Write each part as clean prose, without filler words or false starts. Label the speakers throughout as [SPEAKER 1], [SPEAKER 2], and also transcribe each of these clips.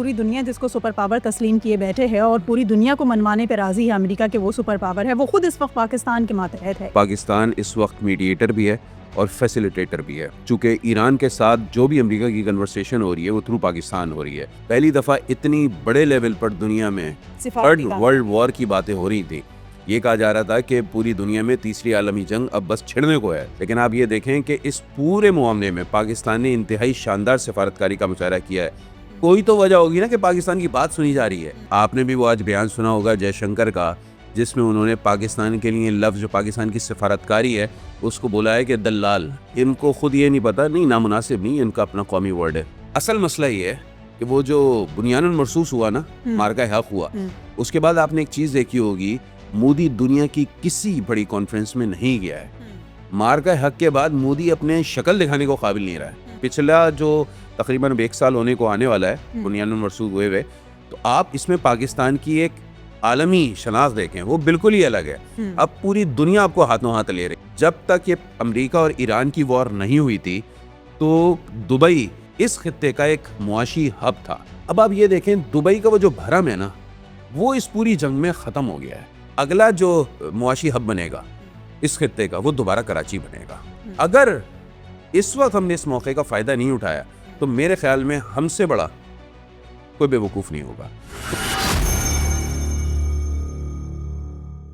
[SPEAKER 1] پوری دنیا جس کو سپر پاور تسلیم کیے بیٹھے ہے اور پوری دنیا کو منوانے پہ راضی ہے امریکہ کہ وہ سپر پاور ہے، وہ خود اس وقت پاکستان کے ماتحت ہے۔
[SPEAKER 2] پاکستان اس وقت میڈیٹر بھی ہے اور فیسیلیٹیٹر بھی ہے، چونکہ ایران کے ساتھ جو بھی امریکہ کی کنورسیشن ہو رہی ہے وہ تھرو پاکستان ہو رہی ہے۔ پہلی دفعہ اتنی بڑے لیول پر دنیا میں تھرڈ ورلڈ وار کی باتیں ہو رہی تھی، یہ کہا جا رہا تھا کہ پوری دنیا میں تیسری عالمی جنگ اب بس چھڑنے کو ہے، لیکن آپ یہ دیکھیں کہ اس پورے معاملے میں پاکستان نے انتہائی شاندار سفارتکاری کا مظاہرہ کیا ہے۔ کوئی تو وجہ ہوگی نا کہ پاکستان کی بات سنی جا رہی ہے۔ آپ نے بھی وہ آج بیان سنا ہوگا جے شنکر کا، جس میں انہوں نے پاکستان کے لیے لفظ جو پاکستان کی سفارتکاری ہے اس کو بولا ہے کہ دلال۔ ان کو خود یہ نہیں پتا، نہیں نامناسب نہیں، ان کا اپنا قومی ورڈ ہے۔ اصل مسئلہ یہ ہے کہ وہ جو بنیان مرصوص ہوا نا، مارکہ حق ہوا، اس کے بعد آپ نے ایک چیز دیکھی ہوگی، مودی دنیا کی کسی بڑی کانفرنس میں نہیں گیا ہے۔ مارکہ حق کے بعد مودی اپنے شکل دکھانے کو قابل نہیں رہا ہے۔ پچھلا جو تقریباً 1 سال ہونے کو آنے والا ہے بنیان مرصوص ہوئے، تو آپ اس میں پاکستان کی ایک عالمی شناخت دیکھیں، وہ بالکل ہی الگ ہے۔ اب پوری دنیا آپ کو ہاتھوں ہاتھ لے رہی۔ جب تک یہ امریکہ اور ایران کی وار نہیں ہوئی تھی تو دبئی اس خطے کا ایک معاشی ہب تھا۔ اب آپ یہ دیکھیں دبئی کا وہ جو بھرم ہے نا، وہ اس پوری جنگ میں ختم ہو گیا ہے۔ اگلا جو معاشی ہب بنے گا اس خطے کا، وہ دوبارہ کراچی بنے گا۔ اگر اس وقت ہم نے اس موقع کا فائدہ نہیں اٹھایا تو میرے خیال میں ہم سے بڑا کوئی بے وقوف نہیں ہوگا۔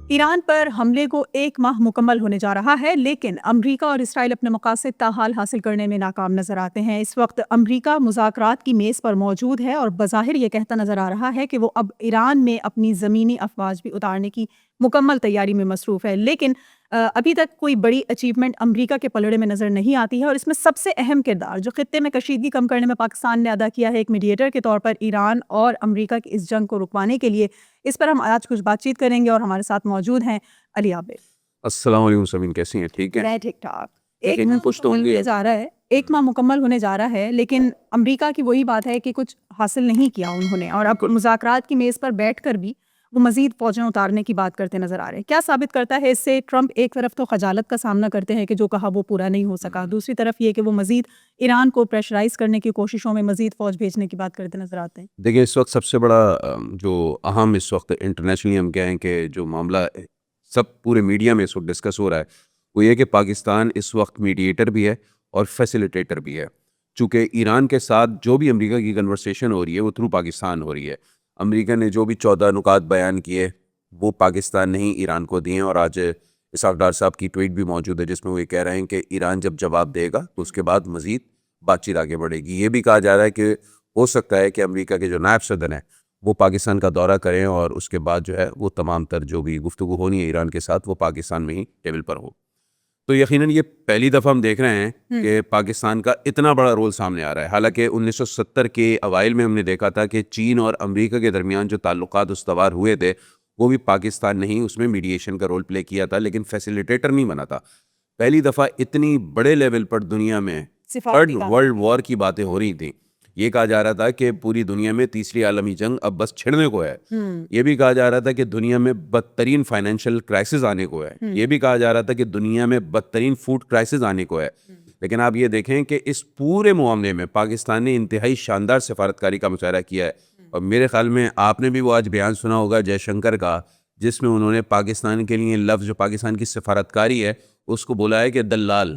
[SPEAKER 1] ایران پر حملے کو 1 ماہ مکمل ہونے جا رہا ہے، لیکن امریکہ اور اسرائیل اپنے مقاصد تاحال حاصل کرنے میں ناکام نظر آتے ہیں۔ اس وقت امریکہ مذاکرات کی میز پر موجود ہے اور بظاہر یہ کہتا نظر آ رہا ہے کہ وہ اب ایران میں اپنی زمینی افواج بھی اتارنے کی مکمل تیاری میں مصروف ہے، لیکن ابھی تک کوئی بڑی اچیومنٹ امریکہ کے پلڑے میں نظر نہیں آتی ہے۔ اور اس میں سب سے اہم کردار جو خطے میں کشیدگی کم کرنے میں پاکستان نے ادا کیا ہے ایک میڈیٹر کے طور پر ایران اور امریکہ کی اس جنگ کو رکوانے کے لیے، اس پر ہم آج کچھ بات چیت کریں گے اور ہمارے ساتھ موجود ہیں علی عابد۔
[SPEAKER 2] السلام علیکم سمین، کیسی ہیں؟ ٹھیک ہے؟
[SPEAKER 1] میں ٹھیک ٹھاک۔ 1 ماہ مکمل ہونے جا رہا ہے، لیکن امریکہ کی وہی بات ہے کہ کچھ حاصل نہیں کیا انہوں نے، اور اب مذاکرات کی میز پر بیٹھ کر بھی وہ مزید فوجیں اتارنے کی بات کرتے نظر آ رہے ہیں۔ کیا ثابت کرتا ہے اس سے؟ ٹرمپ ایک طرف تو خجالت کا سامنا کرتے ہیں کہ جو کہا وہ پورا نہیں ہو سکا، دوسری طرف یہ کہ وہ مزید ایران کو پریشرائز کرنے کی کوششوں میں مزید فوج بھیجنے کی بات کرتے نظر آتے ہیں۔
[SPEAKER 2] دیکھیں اس وقت سب سے بڑا جو اہم اس وقت انٹرنیشنلی ہم کہیں کہ جو معاملہ سب پورے میڈیا میں اس وقت ڈسکس ہو رہا ہے، وہ یہ کہ پاکستان اس وقت میڈیٹر بھی ہے اور فیسیلیٹیٹر بھی ہے، چونکہ ایران کے ساتھ جو بھی امریکہ کی کنورسیشن ہو رہی ہے وہ تھرو پاکستان ہو رہی ہے۔ امریکہ نے جو بھی 14 نکات بیان کیے وہ پاکستان نے ہی ایران کو دیے، اور آج اسحاق ڈار صاحب کی ٹویٹ بھی موجود ہے جس میں وہ یہ کہہ رہے ہیں کہ ایران جب جواب دے گا تو اس کے بعد مزید بات چیت آگے بڑھے گی۔ یہ بھی کہا جا رہا ہے کہ ہو سکتا ہے کہ امریکہ کے جو نائب صدر ہیں وہ پاکستان کا دورہ کریں اور اس کے بعد جو ہے وہ تمام تر جو بھی گفتگو ہونی ہے ایران کے ساتھ وہ پاکستان میں ہی ٹیبل پر ہو۔ تو یقیناً یہ پہلی دفعہ ہم دیکھ رہے ہیں کہ پاکستان کا اتنا بڑا رول سامنے آ رہا ہے۔ حالانکہ 1970 کے اوائل میں ہم نے دیکھا تھا کہ چین اور امریکہ کے درمیان جو تعلقات استوار ہوئے تھے وہ بھی پاکستان نے ہی اس میں میڈیشن کا رول پلے کیا تھا، لیکن فیسیلیٹیٹر نہیں بنا تھا۔ پہلی دفعہ اتنی بڑے لیول پر دنیا میں تھرڈ ورلڈ وار کی باتیں ہو رہی تھیں، یہ کہا جا رہا تھا کہ پوری دنیا میں تیسری عالمی جنگ اب بس چھڑنے کو ہے، یہ بھی کہا جا رہا تھا کہ دنیا میں بدترین فائنینشیل کرائسس آنے کو ہے، یہ بھی کہا جا رہا تھا کہ دنیا میں بدترین فوڈ کرائسس آنے کو ہے، لیکن آپ یہ دیکھیں کہ اس پورے معاملے میں پاکستان نے انتہائی شاندار سفارتکاری کا مظاہرہ کیا ہے۔ اور میرے خیال میں آپ نے بھی وہ آج بیان سنا ہوگا جے شنکر کا، جس میں انہوں نے پاکستان کے لیے لفظ جو پاکستان کی سفارتکاری ہے اس کو بولا ہے کہ دلال۔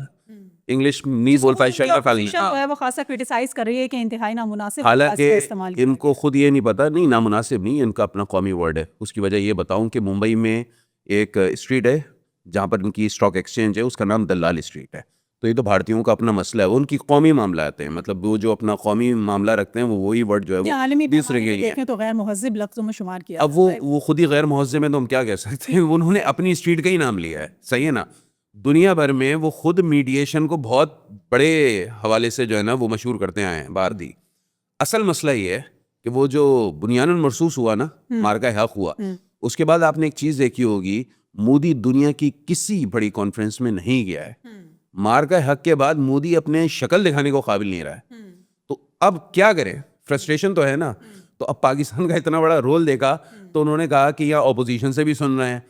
[SPEAKER 2] انگلش نہیں بول پائے
[SPEAKER 1] وہ خاصا کرٹیسائز کر رہی ہے کہ انتہائی نامناسب،
[SPEAKER 2] حالانکہ ان کو خود یہ نہیں پتا، نہیں نامناسب نہیں، ان کا اپنا قومی ورڈ ہے۔ اس کی وجہ یہ بتاؤں کہ ممبئی میں ایک اسٹریٹ ہے جہاں پر ان کی اسٹاک ایکسچینج ہے، اس کا نام دلال اسٹریٹ ہے۔ تو یہ تو بھارتیوں کا اپنا مسئلہ ہے، وہ ان کی قومی معاملات ہیں، مطلب وہ جو اپنا قومی معاملہ رکھتے ہیں وہ وہی ورڈ جو ہے وہ دوسرے کے لیے
[SPEAKER 1] تو غیر مہذب لفظوں میں شمار کیا۔
[SPEAKER 2] اب وہ خود ہی غیر مہذب ہے تو ہم کیا کہہ سکتے ہیں، انہوں نے اپنی اسٹریٹ کا ہی نام لیا ہے، صحیح ہے نا؟ دنیا بھر میں وہ خود میڈیشن کو بہت بڑے حوالے سے جو ہے نا وہ مشہور کرتے آئے ہیں باہر دی۔ اصل مسئلہ یہ ہے کہ وہ جو بنیان مرصوص ہوا نا، مارکہ حق ہوا، اس کے بعد آپ نے ایک چیز دیکھی ہوگی، مودی دنیا کی کسی بڑی کانفرنس میں نہیں گیا ہے۔ مارکہ حق کے بعد مودی اپنے شکل دکھانے کو قابل نہیں رہا ہے، تو اب کیا کریں؟ فرسٹریشن تو ہے نا۔ تو اب پاکستان کا اتنا بڑا رول دیکھا تو انہوں نے کہا کہ یہاں اپوزیشن سے بھی سن رہے ہیں،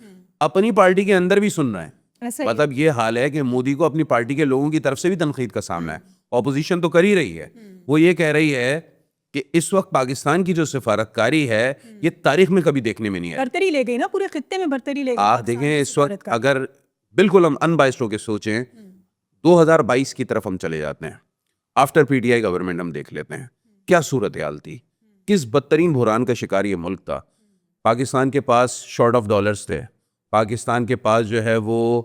[SPEAKER 2] اپنی پارٹی کے اندر بھی سن رہے ہیں۔ مطلب یہ حال ہے کہ مودی کو اپنی پارٹی کے لوگوں کی طرف سے بھی تنقید کا سامنا ہے، اپوزیشن تو کر ہی رہی ہے، وہ یہ کہہ رہی ہے کہ اس وقت پاکستان کی جو سفارتکاری ہے یہ تاریخ میں کبھی دیکھنے میں نہیں آئی.
[SPEAKER 1] برتری لے گئی نا, پورے خطے میں برتری لے گئی.
[SPEAKER 2] آپ دیکھیں اس وقت اگر بالکل ہم ان بائسڈ ہو کے سوچیں 2022 کی طرف ہم چلے جاتے ہیں, after P T I government ہم دیکھ لیتے ہیں کیا صورتحال تھی, کس بدترین بحران کا شکار یہ ملک تھا. پاکستان کے پاس شارٹ آف ڈالرز تھے, پاکستان کے پاس جو ہے وہ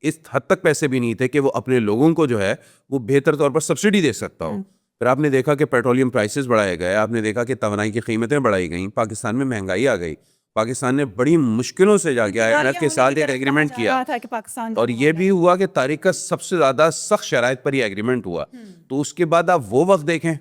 [SPEAKER 2] اس حد تک پیسے بھی نہیں تھے کہ وہ اپنے لوگوں کو جو ہے وہ بہتر طور پر سبسڈی دے سکتا ہو. پھر آپ نے دیکھا کہ پیٹرولیم پرائسز بڑھائے گئے, آپ نے دیکھا کہ توانائی کی قیمتیں بڑھائی گئیں, پاکستان میں مہنگائی آ گئی, پاکستان نے بڑی مشکلوں سے جا کے IMF کے ساتھ ایک ایگریمنٹ کیا اور یہ بھی ہوا کہ تاریخ کا سب سے زیادہ سخت شرائط پر یہ ایگریمنٹ ہوا. تو اس کے بعد آپ وہ وقت دیکھیں,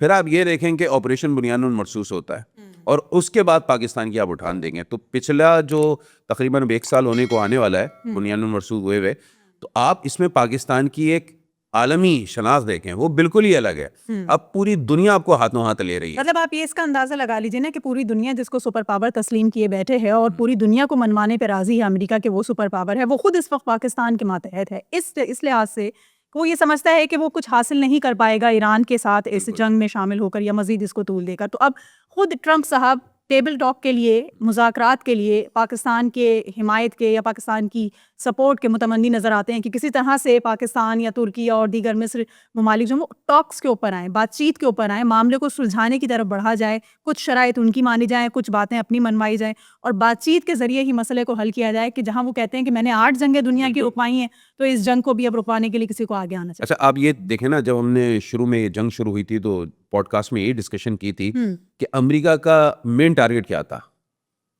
[SPEAKER 2] پھر آپ یہ دیکھیں کہ آپریشن بنیان مرصوص ہوتا ہے اور اس کے بعد پاکستان کی آپ اٹھان دیں گے. تو پچھلا جو تقریباً 1 سال ہونے کو آنے والا ہے بنیان مرصوص ہوئے, تو آپ اس میں پاکستان کی ایک عالمی شناخت دیکھیں وہ بالکل ہی الگ ہے. اب پوری دنیا آپ کو ہاتھوں ہاتھ لے رہی ہے.
[SPEAKER 1] مطلب آپ یہ اس کا اندازہ لگا لیجیے نا کہ پوری دنیا جس کو سپر پاور تسلیم کیے بیٹھے ہے اور پوری دنیا کو منوانے پہ راضی ہے امریکہ کہ وہ سپر پاور ہے, وہ خود اس وقت پاکستان کے ماتحت ہے. اس لحاظ سے وہ یہ سمجھتا ہے کہ وہ کچھ حاصل نہیں کر پائے گا ایران کے ساتھ اس جنگ میں شامل ہو کر یا مزید اس کو طول دے کر. تو اب خود ٹرمپ صاحب ٹیبل ٹاک کے لیے, مذاکرات کے لیے پاکستان کے حمایت کے یا پاکستان کی سپورٹ کے متمنی نظر آتے ہیں کہ کسی طرح سے پاکستان یا ترکی اور دیگر مصر ممالک جو وہ ٹاکس کے اوپر آئیں, بات چیت کے اوپر آئیں, معاملے کو سلجھانے کی طرف بڑھا جائے, کچھ شرائط ان کی مانی جائیں, کچھ باتیں اپنی منوائی جائیں اور بات چیت کے ذریعے ہی مسئلے کو حل کیا جائے. کہ جہاں وہ کہتے ہیں کہ میں نے 8 جنگیں دنیا کی رکوائی ہیں تو اس جنگ کو بھی اب رکوانے کے لیے کسی کو آگے آنا چاہیے.
[SPEAKER 2] اچھا آپ یہ دیکھیں نا, جب ہم نے شروع میں یہ جنگ شروع ہوئی تھی تو پوڈ کاسٹ میں یہ ڈسکشن کی تھی کہ امریکہ کا مین ٹارگیٹ کیا تھا,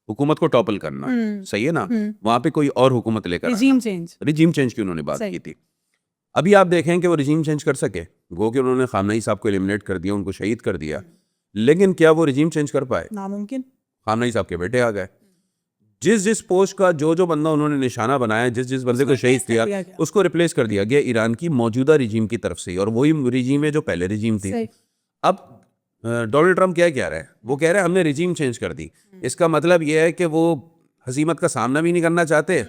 [SPEAKER 2] حکومت کو ٹاپل کرنا, صحیح ہے نا, وہاں پہ کوئی اور حکومت لے کر رجیم چینج کی انہوں نے بات کی تھی. ابھی آپ دیکھیں کہ وہ رجیم چینج کر سکے, گو کہ انہوں نے خامنئی صاحب کو ایلیمنیٹ کر دیا, ان کو شہید کر دیا, لیکن کیا وہ رجیم چینج کر پائے؟
[SPEAKER 1] ناممکن.
[SPEAKER 2] خامنئی صاحب کے بیٹے آ گئے, جس پوسٹ کا جو بندہ انہوں نے نشانہ بنایا, جس بندے کو شہید کیا, اس کو ریپلیس کر دیا گیا ایران کی موجودہ رجیم کی طرف سے, اور وہی رجیم ہے جو پہلے رجیم تھی. اب ڈونلڈ ٹرمپ کیا کہہ رہے ہیں, وہ کہہ رہے ہیں ہم نے رجیم چینج کر دی. اس کا مطلب یہ ہے کہ وہ ہزیمت کا سامنا بھی نہیں کرنا چاہتے,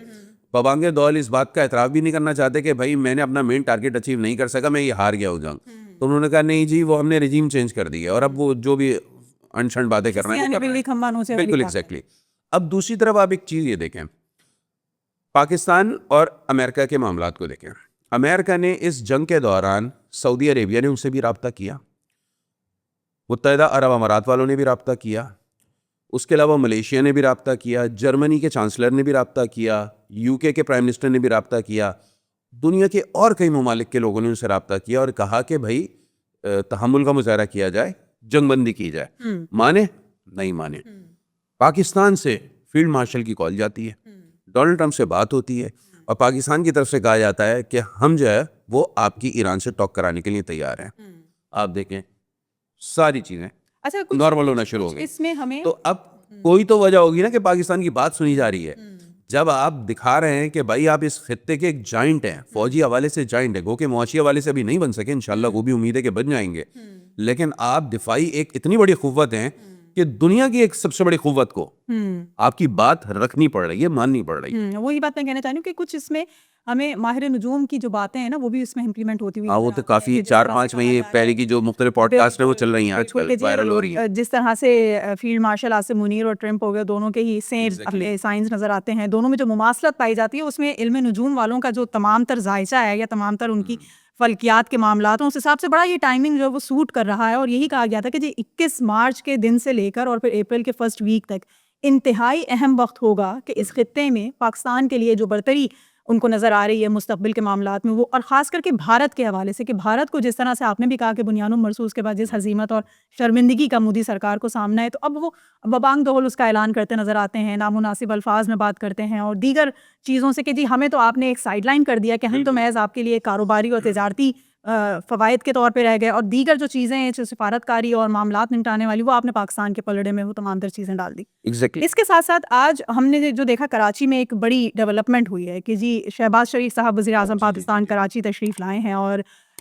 [SPEAKER 2] ببانگ دول اس بات کا اعتراف بھی نہیں کرنا چاہتے کہ بھائی میں نے اپنا مین ٹارگیٹ اچیو نہیں کر سکا, میں یہ ہار گیا ہوں جنگ. تو انہوں نے کہا نہیں جی وہ ہم نے رجیم چینج کر دی ہے, اور اب وہ جو بھی انشنٹ باتیں کر رہے ہیں بالکل ایگزیکٹلی. اب دوسری طرف آپ ایک چیز یہ دیکھیں, پاکستان اور امریکہ کے معاملات کو دیکھیں. امریکہ نے اس جنگ کے دوران سعودی عربیہ نے ان سے بھی رابطہ کیا, متحدہ عرب امارات والوں نے بھی رابطہ کیا, اس کے علاوہ ملیشیا نے بھی رابطہ کیا, جرمنی کے چانسلر نے بھی رابطہ کیا, UK کے پرائم منسٹر نے بھی رابطہ کیا, دنیا کے اور کئی ممالک کے لوگوں نے ان سے رابطہ کیا اور کہا کہ بھائی تحمل کا مظاہرہ کیا جائے, جنگ بندی کی جائے. مانے نہیں مانے. پاکستان سے فیلڈ مارشل کی کال جاتی ہے, ڈونلڈ ٹرمپ سے بات ہوتی ہے اور پاکستان کی طرف سے کہا جاتا ہے کہ ہم جو ہے وہ آپ کی ایران سے ٹاک کرانے کے لیے تیار ہیں. آپ دیکھیں ساری چیزیں نارمل ہونا شروع ہو گئی.
[SPEAKER 1] اس میں ہمیں
[SPEAKER 2] تو اب کوئی تو وجہ ہوگی نا کہ پاکستان کی بات سنی جا رہی ہے. جب آپ دکھا رہے ہیں کہ بھائی آپ اس خطے کے ایک جائنٹ ہیں, فوجی حوالے سے جائنٹ ہے, گو کہ معاشی حوالے سے ابھی نہیں بن سکے, انشاءاللہ وہ بھی امید ہے کہ بن جائیں گے, لیکن آپ دفاعی ایک اتنی بڑی قوت ہیں کہ دنیا کی ایک سب سے بڑی قوت کو آپ کی بات رکھنی پڑ رہی ہے, ماننی پڑ رہی ہے.
[SPEAKER 1] وہی بات میں کہنا چاہتی ہوں کہ کچھ اس میں ہمیں ماہر نجوم کی جو باتیں ہیں نا وہ بھی اس میں امپلیمنٹ ہوتی ہوئی,
[SPEAKER 2] وہ تو کافی 4-5 مہینے پہلے کی جو مختلف پوڈ کاسٹ ہیں وہ چل رہی ہیں آج کل, وائرل ہو رہی ہیں.
[SPEAKER 1] جس طرح سے فیلڈ مارشل عاصم منیر اور ٹرمپ ہو گئے, دونوں کے ہی سیم اپنے سائنس نظر آتے ہیں, دونوں میں جو مماثلت پائی جاتی ہے اس میں علم نجوم والوں کا جو تمام تر ذائچہ ہے یا تمام تر ان کی فلکیات کے معاملات, اس حساب سے بڑا یہ ٹائمنگ جو ہے وہ سوٹ کر رہا ہے. اور یہی کہا گیا تھا کہ جی 21 مارچ کے دن سے لے کر اور پھر اپریل کے فرسٹ ویک تک انتہائی اہم وقت ہوگا کہ اس خطے میں پاکستان کے لیے جو برتری ان کو نظر آ رہی ہے مستقبل کے معاملات میں وہ, اور خاص کر کے بھارت کے حوالے سے کہ بھارت کو جس طرح سے آپ نے بھی کہا کہ بنیان مرصوص کے بعد جس ہزیمت اور شرمندگی کا مودی سرکار کو سامنا ہے, تو اب وہ ببانگ دہل اس کا اعلان کرتے نظر آتے ہیں, نامناسب الفاظ میں بات کرتے ہیں اور دیگر چیزوں سے کہ جی ہمیں تو آپ نے ایک سائڈ لائن کر دیا کہ ہم تو محض آپ کے لیے کاروباری اور تجارتی فوائد کے طور پہ رہ گئے, اور دیگر جو چیزیں ہیں جو سفارتکاری اور معاملات نمٹانے والی وہ آپ نے پاکستان کے پلڑے میں وہ تمام تر چیزیں ڈال دی. اس کے ساتھ ساتھ آج ہم نے جو دیکھا کراچی میں ایک بڑی ڈیولپمنٹ ہوئی ہے کہ جی شہباز شریف صاحب وزیر اعظم پاکستان کراچی تشریف لائے ہیں, اور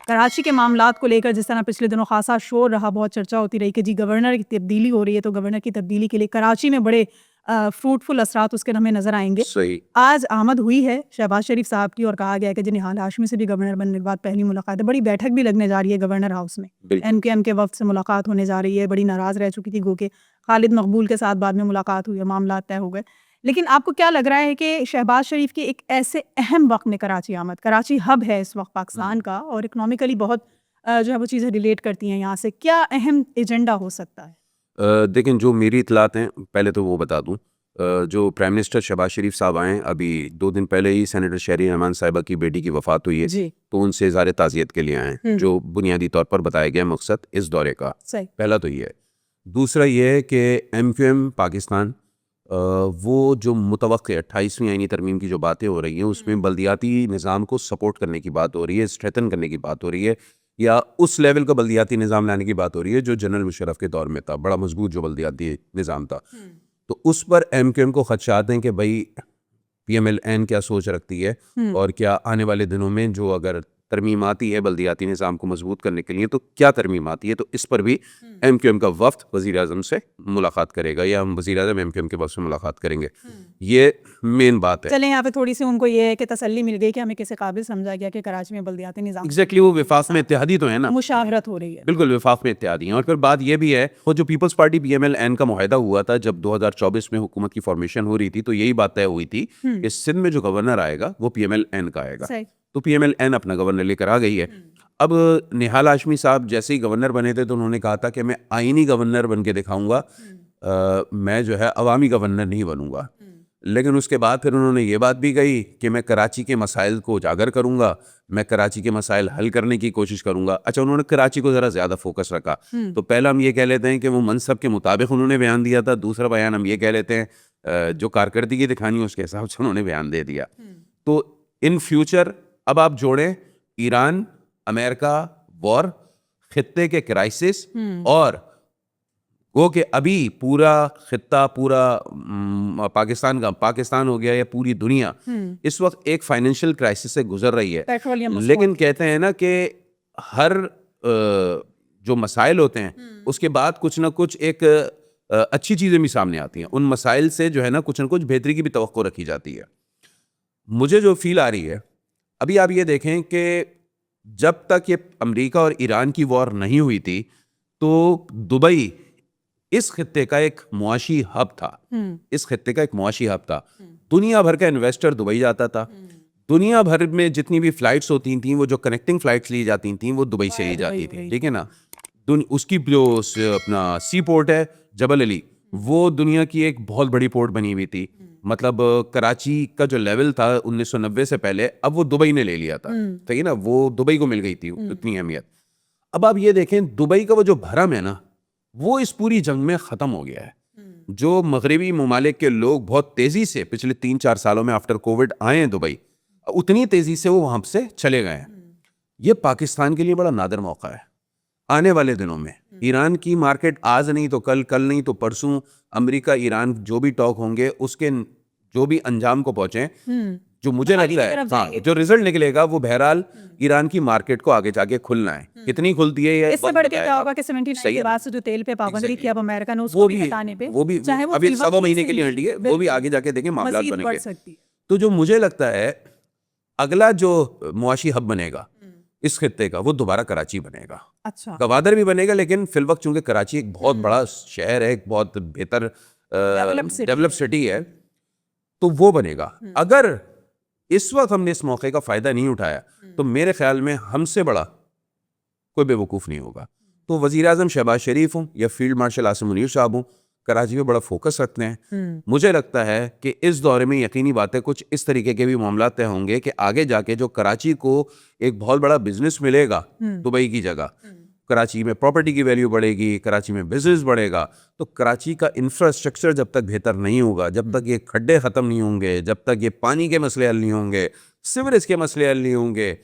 [SPEAKER 1] کراچی کے معاملات کو لے کر جس طرح پچھلے دنوں خاصا شور رہا, بہت چرچا ہوتی رہی کہ جی گورنر کی تبدیلی ہو رہی ہے, تو گورنر کی تبدیلی کے لیے کراچی میں بڑے فروٹفل اثرات اس کے ہمیں نظر آئیں گے.
[SPEAKER 2] صحیح.
[SPEAKER 1] آج آمد ہوئی ہے شہباز شریف صاحب کی اور کہا گیا ہے کہ نہال ہاشمی سے بھی گورنر بننے کے بعد پہلی ملاقات ہے. بڑی بیٹھک بھی لگنے جا رہی ہے گورنر ہاؤس میں. ایم کیو ایم کے وفد سے ملاقات ہونے جا رہی ہے. بڑی ناراض رہ چکی تھی گو کہ خالد مقبول کے ساتھ بعد میں ملاقات ہوئی ہے, معاملات طے ہو گئے. لیکن آپ کو کیا لگ رہا ہے کہ شہباز شریف کی ایک ایسے اہم وقت میں کراچی آمد, کراچی ہب ہے اس وقت پاکستان کا اور اکنامیکلی بہت جو ہے وہ چیزیں ریلیٹ کرتی ہیں یہاں سے, کیا اہم ایجنڈا ہو سکتا ہے؟
[SPEAKER 2] دیکھیں جو میری اطلاعات ہیں پہلے تو وہ بتا دوں, جو پرائم منسٹر شہباز شریف صاحب آئے ہیں ابھی 2 دن پہلے ہی سینیٹر شہری رحمان صاحبہ کی بیٹی کی وفات ہوئی ہے
[SPEAKER 1] جی,
[SPEAKER 2] تو ان سے اظہار تعزیت کے لیے آئے ہیں, جو بنیادی طور پر بتایا گیا مقصد اس دورے کا.
[SPEAKER 1] صحیح.
[SPEAKER 2] پہلا تو یہ ہے. دوسرا یہ ہے کہ ایم کیو ایم پاکستان وہ جو متوقع 28ویں آئینی ترمیم کی جو باتیں ہو رہی ہیں اس میں بلدیاتی نظام کو سپورٹ کرنے کی بات ہو رہی ہے, اسٹریتھن کرنے کی بات ہو رہی ہے, یا اس لیول کا بلدیاتی نظام لانے کی بات ہو رہی ہے جو جنرل مشرف کے دور میں تھا, بڑا مضبوط جو بلدیاتی نظام تھا. تو اس پر ایم کیو ایم کو خدشات ہیں کہ بھائی پی ایم ایل این کیا سوچ رکھتی ہے اور کیا آنے والے دنوں میں جو اگر ترمیم آتی ہے بلدیاتی نظام کو مضبوط کرنے کے لیے تو کیا ترمیم آتی ہے. تو اس پر بھی ایم کیو ایم کا وفد وزیر اعظم سے ملاقات کرے گا یا ہم وزیر اعظم ایم کیو ایم کے وفد سے ملاقات کریں گے. یہ مین بات ہے.
[SPEAKER 1] چلیں یہاں پہ تھوڑی سی ان کو یہ ہے کہ تسلی مل گئی کہ ہمیں کسی قابل سمجھا گیا کہ کراچی میں بلدیاتی نظام
[SPEAKER 2] ایگزیکٹلی وہ وفاق میں اتحادی تو ہے نا,
[SPEAKER 1] مشاورت ہو رہی ہے.
[SPEAKER 2] بالکل وفاق میں اتحادی ہیں. اور پھر بات یہ بھی ہے وہ جو Peoples Party P M L N کا معاہدہ ہوا تھا جب 2024 میں حکومت کی فارمیشن ہو رہی تھی تو یہی بات طے ہوئی تھی کہ سندھ میں جو گورنر آئے گا وہ پی ایم ایل این کا آئے گا. تو پی ایم ایل این اپنا گورنر لے کر آ گئی ہے. اب نہال ہاشمی صاحب جیسے ہی گورنر بنے تھے تو انہوں نے کہا تھا کہ میں آئینی گورنر بن کے دکھاؤں گا, میں جو ہے عوامی گورنر نہیں بنوں گا. لیکن اس کے بعد پھر انہوں نے یہ بات بھی کہی کہ میں کراچی کے مسائل کو اجاگر کروں گا, میں کراچی کے مسائل حل کرنے کی کوشش کروں گا. اچھا انہوں نے کراچی کو ذرا زیادہ فوکس رکھا. تو پہلا ہم یہ کہہ لیتے ہیں کہ وہ منصب کے مطابق انہوں نے بیان دیا تھا, دوسرا بیان ہم یہ کہہ لیتے ہیں جو کارکردگی دکھانی اس کے حساب سے انہوں نے بیان دے دیا. تو ان فیوچر اب آپ جوڑیں ایران امریکہ وار, خطے کے کرائسس, اور وہ کہ ابھی پورا خطہ پورا پاکستان ہو گیا یا پوری دنیا اس وقت ایک فائنینشیل کرائسس سے گزر رہی ہے. لیکن کہتے ہیں نا کہ ہر جو مسائل ہوتے ہیں اس کے بعد کچھ نہ کچھ ایک اچھی چیزیں بھی سامنے آتی ہیں. ان مسائل سے جو ہے نا کچھ بہتری کی بھی توقع رکھی جاتی ہے. مجھے جو فیل آ رہی ہے ابھی آپ یہ دیکھیں کہ جب تک یہ امریکہ اور ایران کی وار نہیں ہوئی تھی تو دبئی اس خطے کا ایک معاشی ہب تھا. اس خطے کا ایک معاشی ہب تھا. دنیا بھر کا انویسٹر دبئی جاتا تھا. دنیا بھر میں جتنی بھی فلائٹس ہوتی تھیں وہ جو کنیکٹنگ فلائٹس لی جاتی تھیں وہ دبئی سے ہی جاتی تھیں, ٹھیک ہے نا. اس کی جو اپنا سی پورٹ ہے جبل علی, وہ دنیا کی ایک بہت بڑی پورٹ بنی ہوئی تھی. مطلب کراچی کا جو لیول تھا 1990 سے پہلے اب وہ دبئی نے لے لیا تھا, ٹھیک ہے نا, وہ دبئی کو مل گئی تھی اتنی اہمیت. اب آپ یہ دیکھیں دبئی کا وہ جو بھرم ہے نا وہ اس پوری جنگ میں ختم ہو گیا ہے. جو مغربی ممالک کے لوگ بہت تیزی سے پچھلے 3-4 سالوں میں آفٹر کووڈ آئے ہیں دبئی, اتنی تیزی سے وہ وہاں سے چلے گئے ہیں. یہ پاکستان کے لیے بڑا نادر موقع ہے. آنے والے دنوں میں ایران کی مارکیٹ آج نہیں تو کل, کل نہیں تو پرسوں, امریکہ ایران جو بھی ٹاک ہوں گے اس کے جو بھی انجام کو پہنچے, جو مجھے لگتا ہے ہاں جو رزلٹ نکلے گا وہ بہرحال ایران کی مارکیٹ کو آگے جا کے کھلنا ہے. کتنی کھلتی ہے یہ
[SPEAKER 1] اس سے بڑھ کے کیا ہوگا کہ 79 کے بعد سے جو تیل پہ پابندی تھی اب امریکہ نے اس کو بھی ہٹانے پہ
[SPEAKER 2] وہ بھی ابھی 7 مہینے کے لیے ہٹی ہے, وہ بھی آگے جا کے دیکھیں معاملات بنیں گے. تو جو مجھے لگتا ہے اگلا جو معاشی ہب بنے گا اس خطے کا وہ دوبارہ کراچی بنے گا.
[SPEAKER 1] اچھا
[SPEAKER 2] گوادر بھی بنے گا لیکن فی الوقت چونکہ کراچی ایک بہت بڑا شہر ہے, ایک بہت بہتر ڈیولپ سٹی ہے تو وہ بنے گا. اگر اس وقت ہم نے اس موقع کا فائدہ نہیں اٹھایا تو میرے خیال میں ہم سے بڑا کوئی بے وقوف نہیں ہوگا. تو وزیر اعظم شہباز شریف ہوں یا فیلڈ مارشل عاصم منیر صاحب ہوں کراچی پہ بڑا فوکس رکھتے ہیں. مجھے لگتا ہے کہ اس دورے میں یقینی بات ہے کچھ اس طریقے کے بھی معاملات طے ہوں گے کہ آگے جا کے جو کراچی کو ایک بہت بڑا بزنس ملے گا دبئی کی جگہ, کراچی میں پراپرٹی کی ویلیو بڑھے گی, کراچی میں بزنس بڑھے گا. تو کراچی کا انفراسٹرکچر جب تک بہتر نہیں ہوگا, جب تک یہ کھڈے ختم نہیں ہوں گے, جب تک یہ پانی کے مسئلے حل نہیں ہوں گے, سیوریج کے مسئلے حل نہیں ہوں گے,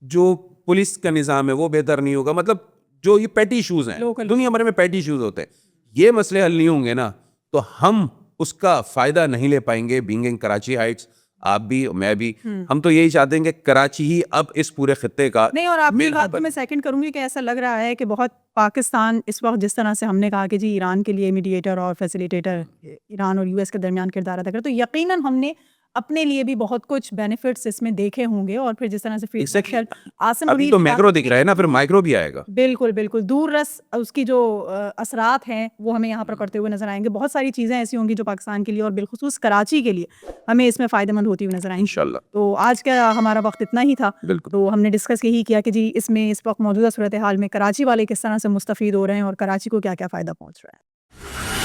[SPEAKER 2] جو پولیس کا نظام ہے وہ بہتر نہیں ہوگا, مطلب جو یہ پیٹی ایشوز ہیں دنیا بھر میں پیٹی ایشوز ہوتے ہیں, یہ مسئلے حل نہیں ہوں گے نا تو ہم اس کا فائدہ نہیں لے پائیں گے. بینگ ان کراچی ہائٹس آپ بھی میں بھی, ہم تو یہی چاہتے ہیں کہ کراچی ہی اب اس پورے خطے کا
[SPEAKER 1] نہیں, اور آپ کی بات کو میں سیکنڈ کروں گی کہ ایسا لگ رہا ہے کہ بہت پاکستان اس وقت جس طرح سے ہم نے کہا کہ جی ایران کے لیے میڈیٹر اور فیسیلیٹیٹر ایران اور یو ایس کے درمیان کردار ادا کرے, تو یقیناً ہم نے اپنے لیے بھی بہت کچھ بینیفٹس اس میں دیکھے ہوں گے. اور پھر جس طرح سے آصم
[SPEAKER 2] ابھی تو میکرو دکھ رہا ہے نا, پھر مائکرو بھی آئے گا.
[SPEAKER 1] بالکل بالکل, دور رس اس کی جو اثرات ہیں وہ ہمیں یہاں پر پڑتے ہوئے نظر آئیں گے. بہت ساری چیزیں ایسی ہوں گی جو پاکستان کے لیے اور بالخصوص کراچی کے لیے ہمیں اس میں فائدہ مند ہوتی ہوئی نظر آئیں گی
[SPEAKER 2] انشاءاللہ.
[SPEAKER 1] تو آج کا ہمارا وقت اتنا ہی تھا.
[SPEAKER 2] بالکل.
[SPEAKER 1] تو ہم نے ڈسکس یہی کیا کہ جی اس میں اس وقت موجودہ صورتحال میں کراچی والے کس طرح سے مستفید ہو رہے ہیں اور کراچی کو کیا کیا فائدہ پہنچ رہا ہے.